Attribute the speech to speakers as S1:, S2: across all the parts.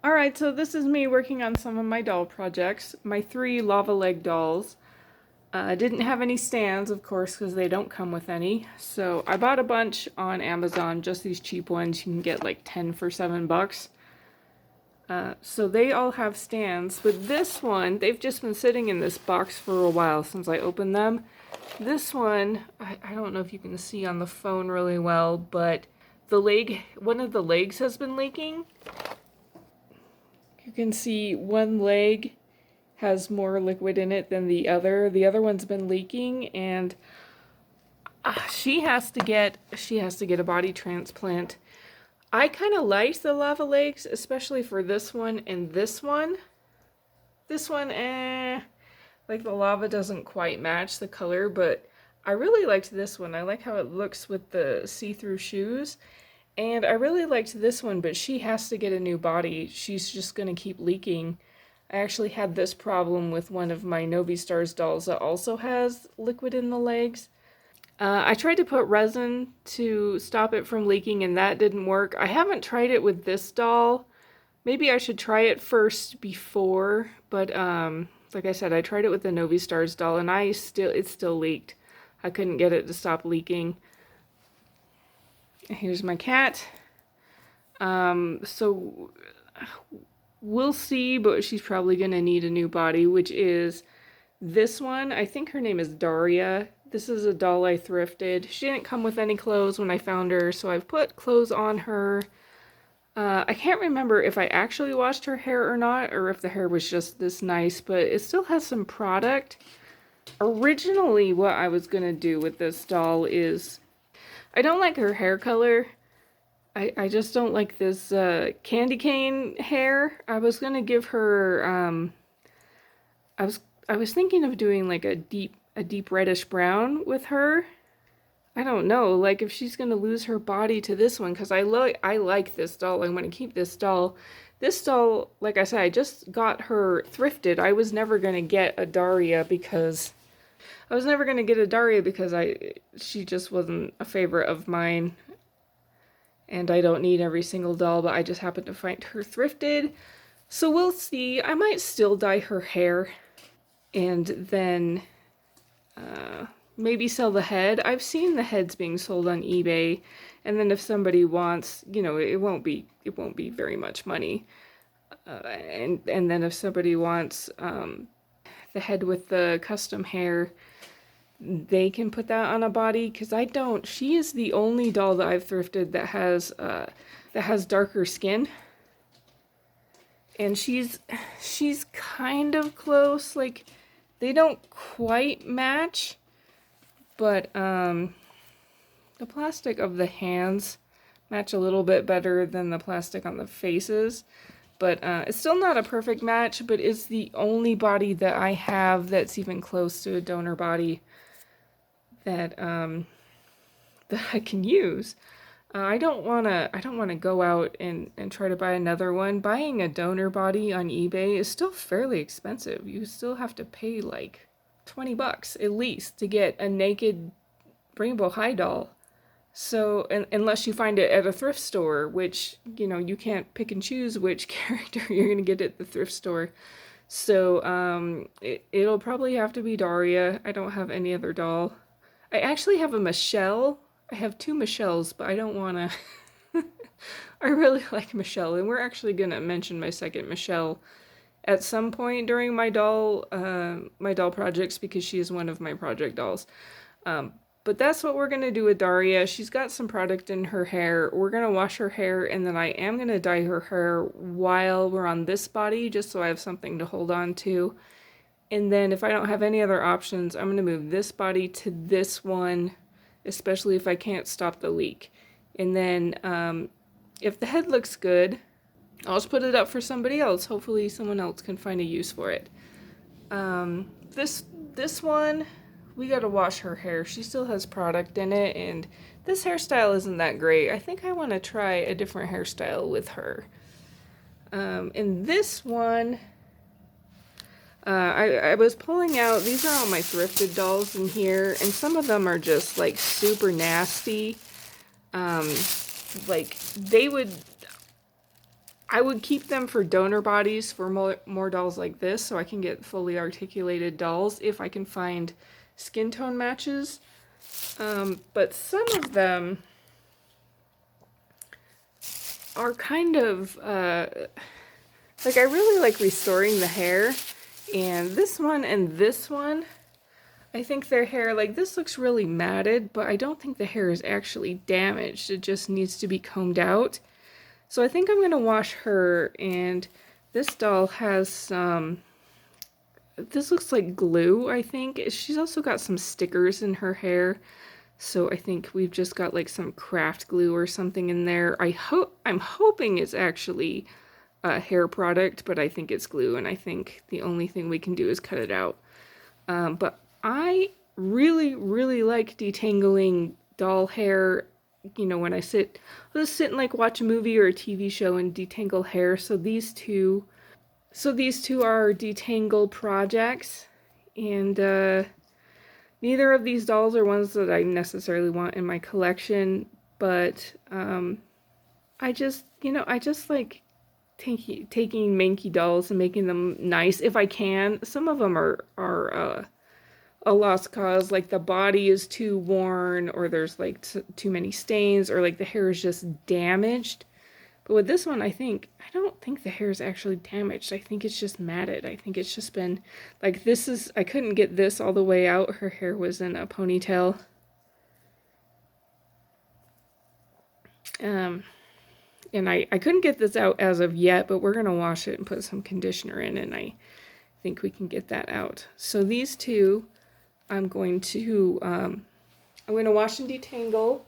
S1: Alright, so this is me working on some of my doll projects. My 3 lava leg dolls. Didn't have any stands, of course, because they don't come with any. So I bought a bunch on Amazon, just these cheap ones. You can get like 10 for $7. So they all have stands, but this one, they've just been sitting in this box for a while since I opened them. This one, I don't know if you can see on the phone really well, but one of the legs has been leaking. You can see one leg has more liquid in it than the other. The other one's been leaking, and she has to get a body transplant. I kind of like the lava legs, especially for this one and this one. This one, like the lava doesn't quite match the color, but I really liked this one. I like how it looks with the see-through shoes. And I really liked this one, but she has to get a new body. She's just going to keep leaking. I actually had this problem with one of my Novi Stars dolls that also has liquid in the legs. I tried to put resin to stop it from leaking, and that didn't work. I haven't tried it with this doll. Maybe I should try it first before, but like I said, I tried it with the Novi Stars doll, and it still leaked. I couldn't get it to stop leaking. Here's my cat. So we'll see, but she's probably gonna need a new body, which is this one. I think her name is Daria. This is a doll I thrifted. She didn't come with any clothes when I found her, so I've put clothes on her. I can't remember if I actually washed her hair or not, or if the hair was just this nice, but it still has some product. Originally, what I was gonna do with this doll is, I don't like her hair color. I just don't like this candy cane hair. I was gonna give her I was thinking of doing like a deep reddish brown with her. I don't know, like if she's gonna lose her body to this one, because I like this doll. I want to keep this doll. This doll, like I said, I just got her thrifted. I was never gonna get a Daria because she just wasn't a favorite of mine. And I don't need every single doll, but I just happened to find her thrifted. So we'll see. I might still dye her hair and then maybe sell the head. I've seen the heads being sold on eBay, and then if somebody wants, it won't be very much money. And then if somebody wants the head with the custom hair, they can put that on a body, because I don't. She is the only doll that I've thrifted that has darker skin, and she's kind of close. Like, they don't quite match, but the plastic of the hands match a little bit better than the plastic on the faces. But it's still not a perfect match, but it's the only body that I have that's even close to a donor body that I can use. I don't wanna go out and try to buy another one. Buying a donor body on eBay is still fairly expensive. You still have to pay like $20 at least to get a naked Rainbow High doll. So, unless you find it at a thrift store, which, you can't pick and choose which character you're gonna get at the thrift store. So, it'll probably have to be Daria. I don't have any other doll. I actually have a Michelle. I have 2 Michelles, but I don't want to. I really like Michelle, and we're actually going to mention my second Michelle at some point during my doll projects, because she is one of my project dolls. But that's what we're going to do with Daria. She's got some product in her hair. We're going to wash her hair, and then I am going to dye her hair while we're on this body, just so I have something to hold on to. And then if I don't have any other options, I'm going to move this body to this one, especially if I can't stop the leak. And then if the head looks good, I'll just put it up for somebody else. Hopefully someone else can find a use for it. This one, we got to wash her hair. She still has product in it, and this hairstyle isn't that great. I think I want to try a different hairstyle with her. And this one, I was pulling out, these are all my thrifted dolls in here, and some of them are just like super nasty. Like, I would keep them for donor bodies for more dolls like this, so I can get fully articulated dolls if I can find skin tone matches. But some of them are kind of, like I really like restoring the hair. And this one, I think their hair, like this looks really matted, but I don't think the hair is actually damaged. It just needs to be combed out. So I think I'm going to wash her, and this doll has some, this looks like glue, I think. She's also got some stickers in her hair. So I think we've just got like some craft glue or something in there. I'm hoping it's actually a hair product, but I think it's glue, and I think the only thing we can do is cut it out. But I really, really like detangling doll hair. You know, when I'll just sit and like watch a movie or a TV show and detangle hair. So these two are detangle projects, and neither of these dolls are ones that I necessarily want in my collection, but I just like taking manky dolls and making them nice if I can. Some of them are a lost cause, like the body is too worn, or there's like too many stains, or like the hair is just damaged. But with this one, I don't think the hair is actually damaged. I think it's just matted. I think it's just been like, I couldn't get this all the way out. Her hair was in a ponytail. And I couldn't get this out as of yet, but we're going to wash it and put some conditioner in, and I think we can get that out. So these two, I'm going to wash and detangle.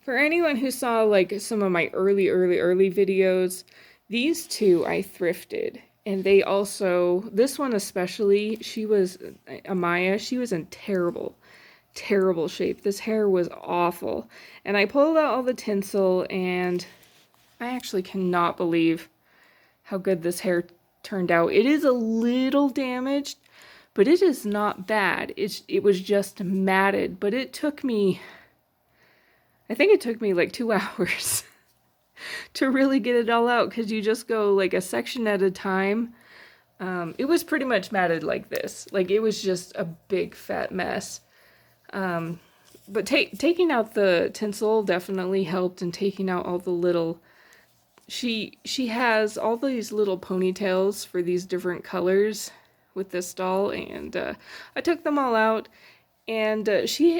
S1: For anyone who saw like some of my early videos, these two I thrifted, and they also, this one especially, she was Amaya, she was in terrible shape. This hair was awful, and I pulled out all the tinsel, and I actually cannot believe how good this hair turned out. It is a little damaged, but it is not bad. It was just matted, but I think it took me like 2 hours to really get it all out, because you just go like a section at a time. It was pretty much matted like this. Like, it was just a big fat mess. But taking out the tinsel definitely helped, and taking out all the little, she has all these little ponytails for these different colors with this doll, and I took them all out. And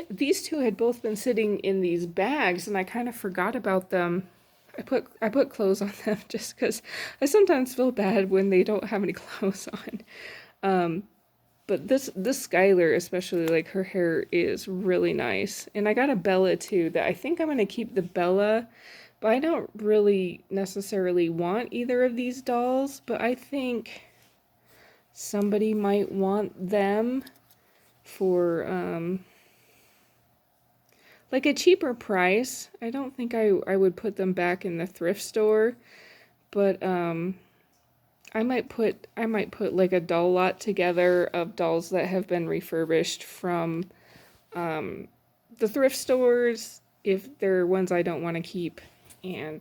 S1: these two had both been sitting in these bags, and I kind of forgot about them. I put clothes on them just because I sometimes feel bad when they don't have any clothes on. But this Skylar especially, like, her hair is really nice. And I got a Bella too that I think I'm going to keep the Bella, but I don't really necessarily want either of these dolls, but I think somebody might want them for like a cheaper price. I don't think I would put them back in the thrift store, but I might put like a doll lot together of dolls that have been refurbished from the thrift stores if they're ones I don't want to keep, and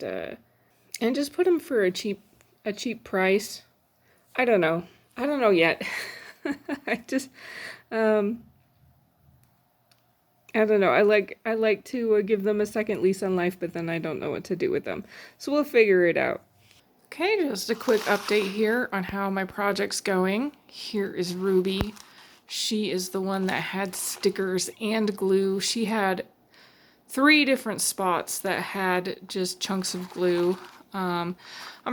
S1: just put them for a cheap price. I don't know yet. I just I don't know. I like to give them a second lease on life, but then I don't know what to do with them. So we'll figure it out. Okay, just a quick update here on how my project's going. Here is Ruby. She is the one that had stickers and glue. She had 3 different spots that had just chunks of glue. I'm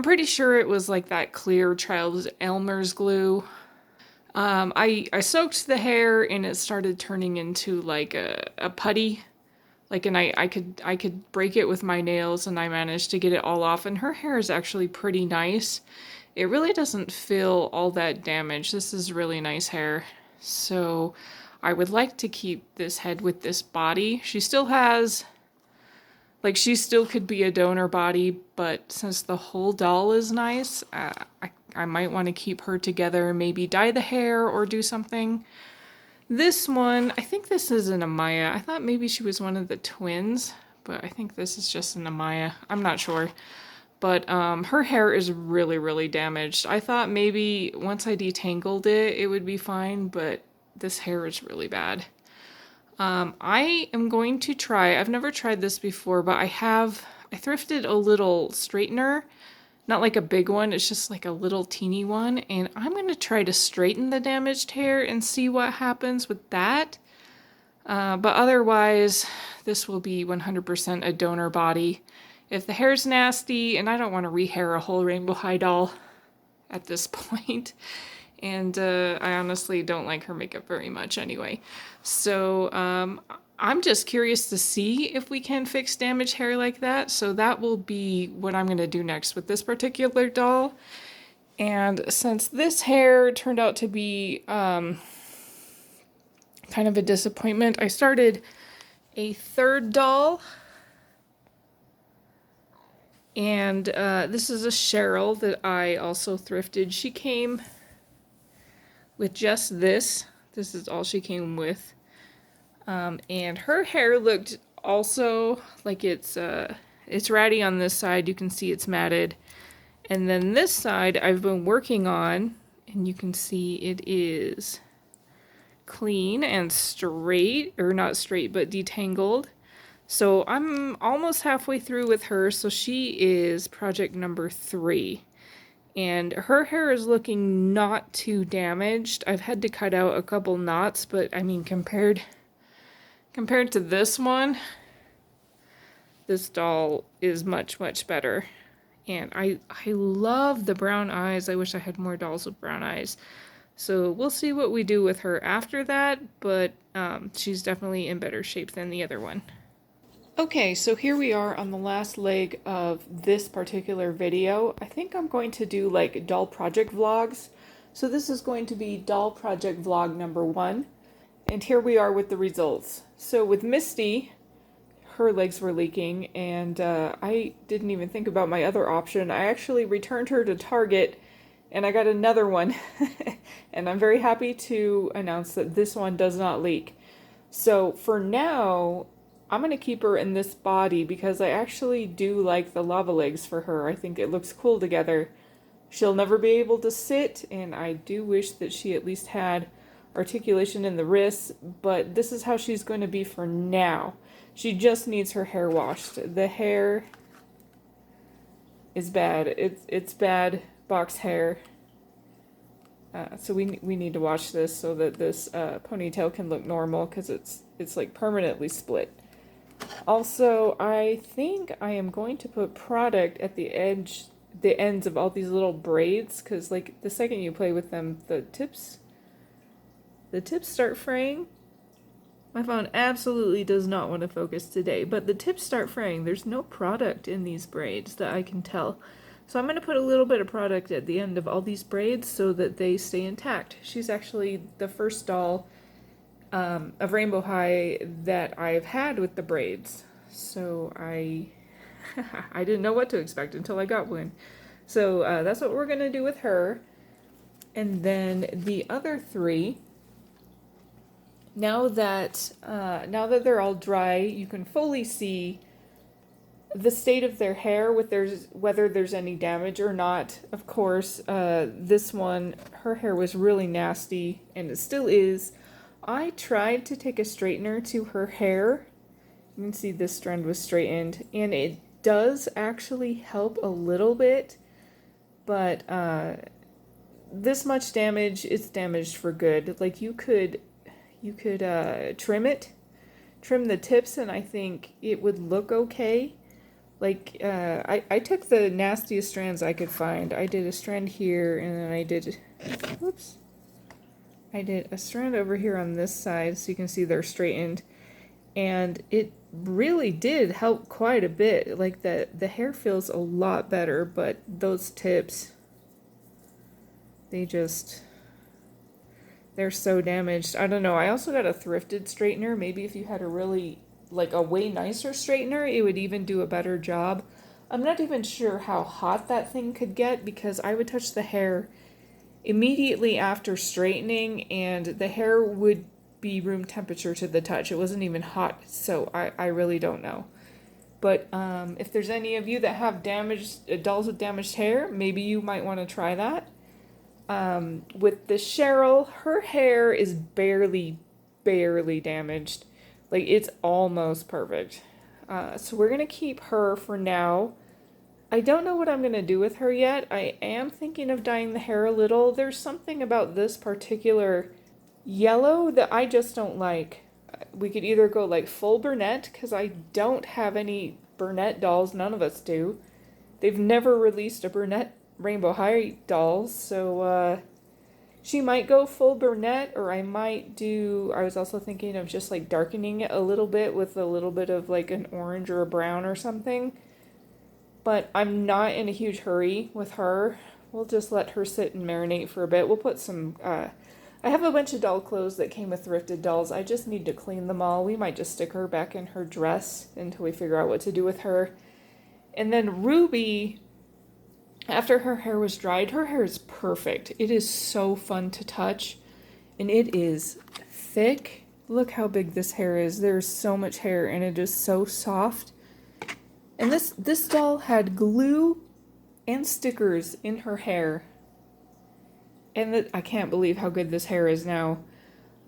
S1: pretty sure it was like that clear Childs Elmer's glue. I soaked the hair and it started turning into like a putty. Like, and I could break it with my nails, and I managed to get it all off, and her hair is actually pretty nice. It really doesn't feel all that damaged. This is really nice hair. So I would like to keep this head with this body. She still has, like, she still could be a donor body, but since the whole doll is nice, I might want to keep her together, maybe dye the hair or do something. This one, I think this is an Amaya. I thought maybe she was one of the twins, but I think this is just an Amaya. I'm not sure. But her hair is really, really damaged. I thought maybe once I detangled it, it would be fine, but this hair is really bad. I am going to try, I've never tried this before, but I thrifted a little straightener, not like a big one, it's just like a little teeny one, and I'm going to try to straighten the damaged hair and see what happens with that. But otherwise, this will be 100% a donor body. If the hair's nasty, and I don't want to rehair a whole Rainbow High doll at this point, and I honestly don't like her makeup very much anyway. So I'm just curious to see if we can fix damaged hair like that. So that will be what I'm going to do next with this particular doll. And since this hair turned out to be kind of a disappointment, I started a third doll. And this is a Cheryl that I also thrifted. She came with just this. This is all she came with. And her hair looked also like it's ratty on this side. You can see it's matted. And then this side I've been working on, and you can see it is clean and straight, or not straight, but detangled. So I'm almost halfway through with her, so she is project number 3. And her hair is looking not too damaged. I've had to cut out a couple knots, but I mean, compared to this one, this doll is much, much better. And I love the brown eyes. I wish I had more dolls with brown eyes. So we'll see what we do with her after that, but she's definitely in better shape than the other one. Okay, so here we are on the last leg of this particular video. I think I'm going to do like doll project vlogs. So this is going to be doll project vlog number 1. And here we are with the results. So with Misty, her legs were leaking, and I didn't even think about my other option. I actually returned her to Target, and I got another one. And I'm very happy to announce that this one does not leak. So for now, I'm going to keep her in this body because I actually do like the lava legs for her. I think it looks cool together. She'll never be able to sit, and I do wish that she at least had articulation in the wrists, but this is how she's going to be for now. She just needs her hair washed. The hair is bad. It's bad box hair. So we need to wash this so that this ponytail can look normal, because it's like permanently split. Also, I think I am going to put product at the ends of all these little braids, because like the second you play with them, the tips start fraying. My phone absolutely does not want to focus today, but the tips start fraying. There's no product in these braids that I can tell. So I'm going to put a little bit of product at the end of all these braids so that they stay intact. She's actually the first doll of Rainbow High that I've had with the braids. So I didn't know what to expect until I got one. So that's what we're going to do with her. And then the other 3, now that they're all dry, you can fully see the state of their hair, whether there's any damage or not. Of course, this one, her hair was really nasty, and it still is. I tried to take a straightener to her hair. You can see this strand was straightened, and it does actually help a little bit, but this much damage, it's damaged for good. Like you could trim the tips, and I think it would look okay. Like, I took the nastiest strands I could find. I did a strand here, and then I did a strand over here on this side, so you can see they're straightened. And it really did help quite a bit. Like, the hair feels a lot better, but those tips, they're so damaged. I don't know. I also got a thrifted straightener. Maybe if you had a really, like a way nicer straightener, it would even do a better job. I'm not even sure how hot that thing could get, because I would touch the hair immediately after straightening, and the hair would be room temperature to the touch. It wasn't even hot, so I really don't know. But if there's any of you that have damaged dolls with damaged hair, maybe you might want to try that. With the Cheryl, her hair is barely damaged. Like, it's almost perfect. So we're going to keep her for now. I don't know what I'm going to do with her yet. I am thinking of dyeing the hair a little. There's something about this particular yellow that I just don't like. We could either go like full brunette, because I don't have any brunette dolls. None of us do. They've never released a brunette Rainbow High doll, so she might go full brunette, or I might do, I was also thinking of just like darkening it a little bit with a little bit of like an orange or a brown or something. But I'm not in a huge hurry with her. We'll just let her sit and marinate for a bit. We'll put some, I have a bunch of doll clothes that came with thrifted dolls. I just need to clean them all. We might just stick her back in her dress until we figure out what to do with her. And then Ruby, after her hair was dried, her hair is perfect. It is so fun to touch. And it is thick. Look how big this hair is. There's so much hair and it is so soft. And this doll had glue and stickers in her hair. And I can't believe how good this hair is now.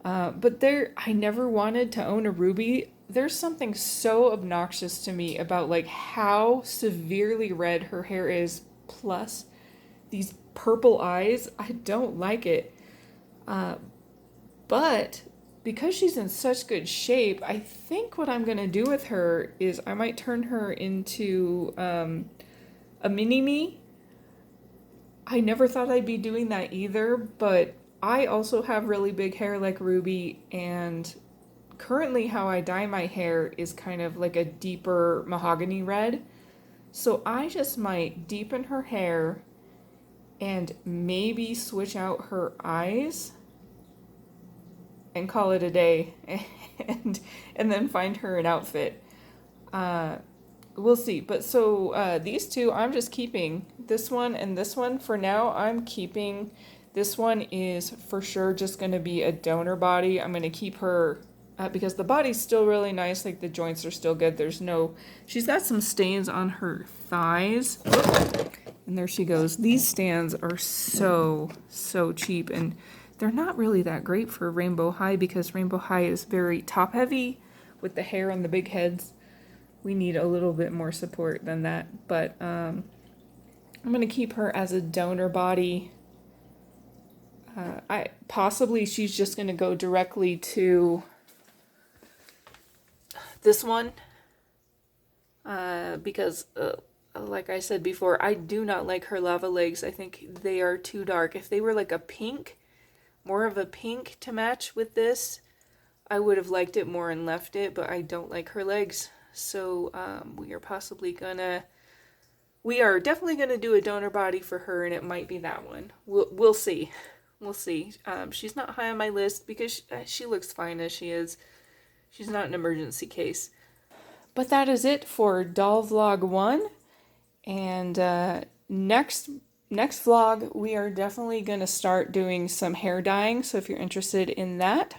S1: But I never wanted to own a Ruby. There's something so obnoxious to me about like how severely red her hair is, plus these purple eyes. I don't like it. But because she's in such good shape, I think what I'm going to do with her is I might turn her into a mini-me. I never thought I'd be doing that either, but I also have really big hair like Ruby, and currently how I dye my hair is kind of like a deeper mahogany red. So I just might deepen her hair and maybe switch out her eyes and call it a day, and then find her an outfit. We'll see. But so these two, I'm just keeping this one and this one for now. I'm keeping this one. Is for sure just going to be a donor body. I'm going to keep her because the body's still really nice. Like the joints are still good. She's got some stains on her thighs. And there she goes. These stands are so cheap, and they're not really that great for Rainbow High because Rainbow High is very top heavy with the hair and the big heads. We need a little bit more support than that, but I'm going to keep her as a donor body. Possibly she's just going to go directly to this one because like I said before, I do not like her lava legs. I think they are too dark. If they were like a pink, more of a pink to match with this, I would have liked it more and left it, but I don't like her legs. So we are definitely going to do a donor body for her, and it might be that one. We'll see. We'll see. She's not high on my list because she looks fine as she is. She's not an emergency case. But that is it for Doll Vlog 1. And next vlog, we are definitely going to start doing some hair dyeing. So if you're interested in that,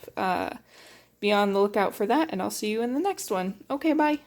S1: be on the lookout for that, and I'll see you in the next one. Okay, bye.